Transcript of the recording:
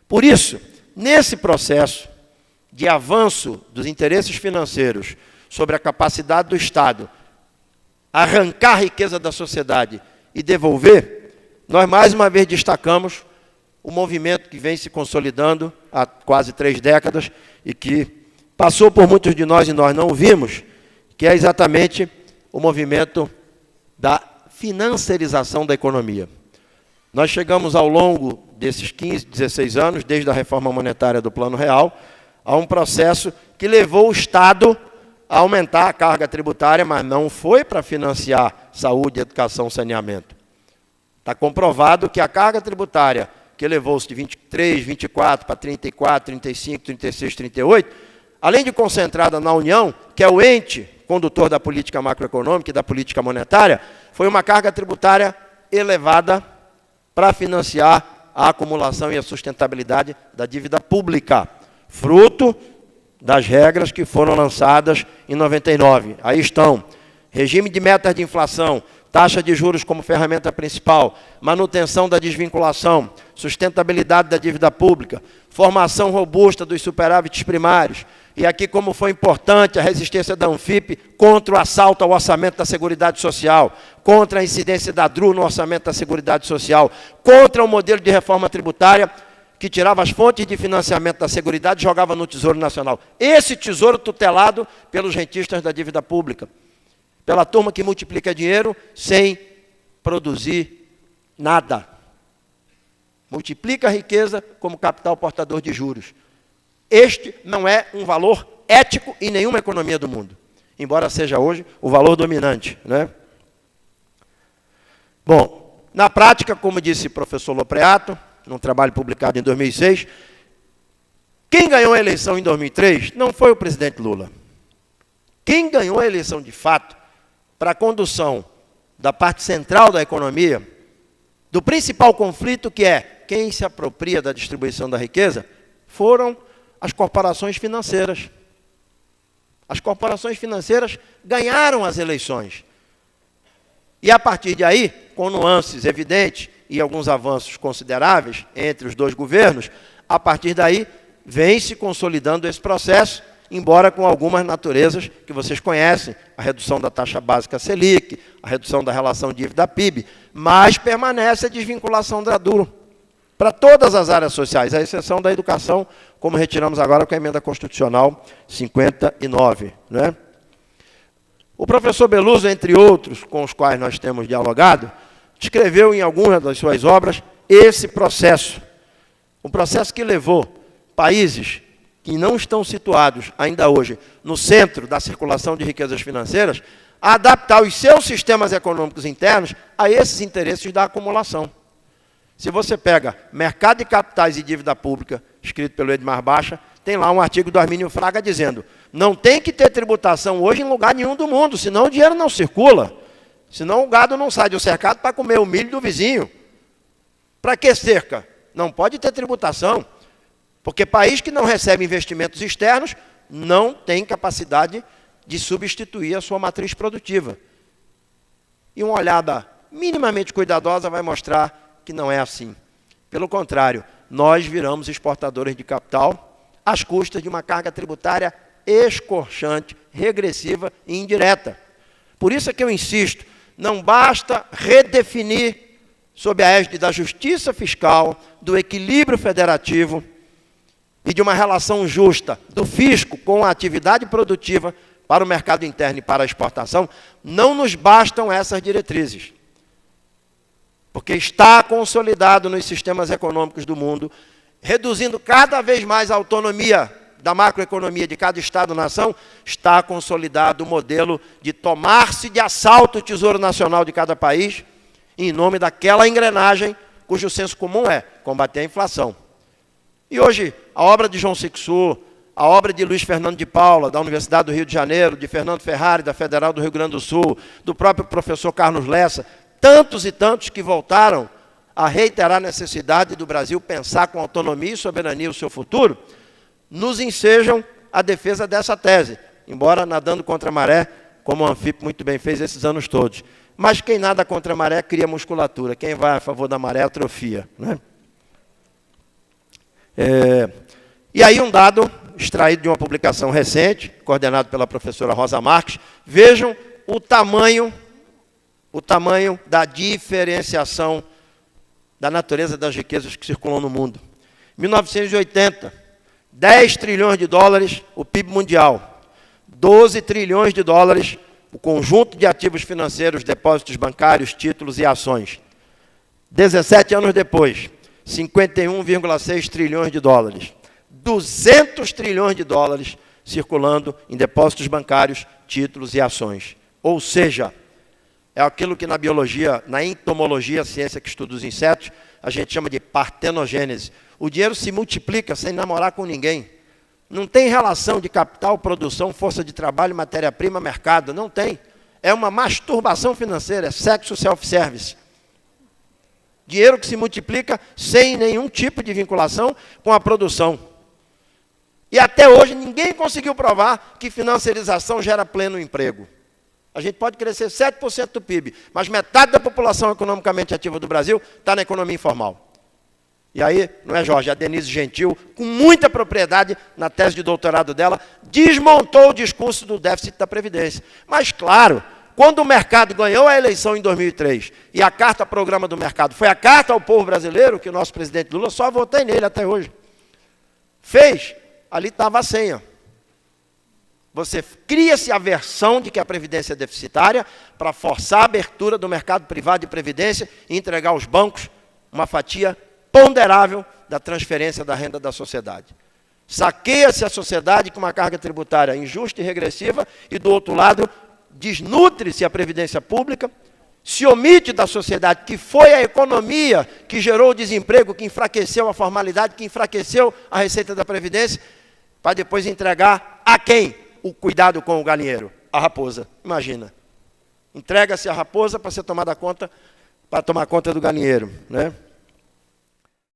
Por isso, nesse processo de avanço dos interesses financeiros sobre a capacidade do Estado arrancar a riqueza da sociedade e devolver, nós mais uma vez destacamos o movimento que vem se consolidando há quase 3 décadas e que passou por muitos de nós e nós não o vimos, que é exatamente o movimento da financiarização da economia. Nós chegamos ao longo desses 15, 16 anos, desde a reforma monetária do Plano Real, a um processo que levou o Estado a aumentar a carga tributária, mas não foi para financiar saúde, educação, saneamento. Está comprovado que a carga tributária que elevou-se de 23, 24 para 34, 35, 36, 38, além de concentrada na União, que é o ente condutor da política macroeconômica e da política monetária, foi uma carga tributária elevada para financiar a acumulação e a sustentabilidade da dívida pública, fruto das regras que foram lançadas em 99. Aí estão: regime de metas de inflação, taxa de juros como ferramenta principal, manutenção da desvinculação, sustentabilidade da dívida pública, formação robusta dos superávites primários. E aqui, como foi importante a resistência da Anfip contra o assalto ao orçamento da Seguridade Social, contra a incidência da DRU no orçamento da Seguridade Social, contra o modelo de reforma tributária que tirava as fontes de financiamento da Seguridade e jogava no Tesouro Nacional. Esse tesouro tutelado pelos rentistas da dívida pública, pela turma que multiplica dinheiro sem produzir nada. Multiplica a riqueza como capital portador de juros. Este não é um valor ético em nenhuma economia do mundo, embora seja hoje o valor dominante, né? Bom, na prática, como disse o professor Lopreato, num trabalho publicado em 2006, quem ganhou a eleição em 2003 não foi o presidente Lula. Quem ganhou a eleição de fato para a condução da parte central da economia, do principal conflito, que é quem se apropria da distribuição da riqueza, foram as corporações financeiras. As corporações financeiras ganharam as eleições. E a partir de aí, com nuances evidentes e alguns avanços consideráveis entre os dois governos, a partir daí vem se consolidando esse processo, embora com algumas naturezas que vocês conhecem, a redução da taxa básica Selic, a redução da relação dívida-PIB, mas permanece a desvinculação da DRU para todas as áreas sociais, à exceção da educação, como retiramos agora com a emenda constitucional 59. Né? O professor Beluso, entre outros com os quais nós temos dialogado, descreveu em algumas das suas obras esse processo, um processo que levou países que não estão situados ainda hoje no centro da circulação de riquezas financeiras, a adaptar os seus sistemas econômicos internos a esses interesses da acumulação. Se você pega Mercado de Capitais e Dívida Pública, escrito pelo Edmar Baixa, tem lá um artigo do Armínio Fraga dizendo: não tem que ter tributação hoje em lugar nenhum do mundo, senão o dinheiro não circula, senão o gado não sai do cercado para comer o milho do vizinho. Para que cerca? Não pode ter tributação, porque país que não recebe investimentos externos não tem capacidade de substituir a sua matriz produtiva. E uma olhada minimamente cuidadosa vai mostrar que não é assim. Pelo contrário, nós viramos exportadores de capital às custas de uma carga tributária escorchante, regressiva e indireta. Por isso é que eu insisto, não basta redefinir, sob a égide da justiça fiscal, do equilíbrio federativo e de uma relação justa do fisco com a atividade produtiva para o mercado interno e para a exportação, não nos bastam essas diretrizes. Porque está consolidado nos sistemas econômicos do mundo, reduzindo cada vez mais a autonomia da macroeconomia de cada Estado-nação, está consolidado o modelo de tomar-se de assalto o Tesouro Nacional de cada país, em nome daquela engrenagem cujo senso comum é combater a inflação. E hoje, a obra de João Sixu, a obra de Luiz Fernando de Paula, da Universidade do Rio de Janeiro, de Fernando Ferrari, da Federal do Rio Grande do Sul, do próprio professor Carlos Lessa, tantos e tantos que voltaram a reiterar a necessidade do Brasil pensar com autonomia e soberania o seu futuro, nos ensejam a defesa dessa tese, embora nadando contra a maré, como a Anfip muito bem fez esses anos todos. Mas quem nada contra a maré cria musculatura, quem vai a favor da maré atrofia. Né? E aí um dado extraído de uma publicação recente, coordenado pela professora Rosa Marques, vejam o tamanho da diferenciação da natureza das riquezas que circulam no mundo. 1980, 10 trilhões de dólares o PIB mundial, 12 trilhões de dólares o conjunto de ativos financeiros, depósitos bancários, títulos e ações. 17 anos depois, 51,6 trilhões de dólares. 200 trilhões de dólares circulando em depósitos bancários, títulos e ações. Ou seja, é aquilo que na biologia, na entomologia, a ciência que estuda os insetos, a gente chama de partenogênese. O dinheiro se multiplica sem namorar com ninguém. Não tem relação de capital, produção, força de trabalho, matéria-prima, mercado. Não tem. É uma masturbação financeira, é sexo self-service. Dinheiro que se multiplica sem nenhum tipo de vinculação com a produção. E até hoje ninguém conseguiu provar que financiarização gera pleno emprego. A gente pode crescer 7% do PIB, mas metade da população economicamente ativa do Brasil está na economia informal. E aí, não é, Jorge? A Denise Gentil, com muita propriedade, na tese de doutorado dela, desmontou o discurso do déficit da Previdência. Mas, claro, quando o mercado ganhou a eleição em 2003, e a carta-programa do mercado foi a carta ao povo brasileiro, que o nosso presidente Lula, só votei nele até hoje, fez, ali estava a senha. Você cria-se a versão de que a Previdência é deficitária para forçar a abertura do mercado privado de Previdência e entregar aos bancos uma fatia ponderável da transferência da renda da sociedade. Saqueia-se a sociedade com uma carga tributária injusta e regressiva e, do outro lado, desnutre-se a previdência pública, se omite da sociedade, que foi a economia que gerou o desemprego, que enfraqueceu a formalidade, que enfraqueceu a receita da Previdência, para depois entregar a quem? O cuidado com o galinheiro, a raposa. Imagina. Entrega-se a raposa para ser tomada conta, para tomar conta do galinheiro, né?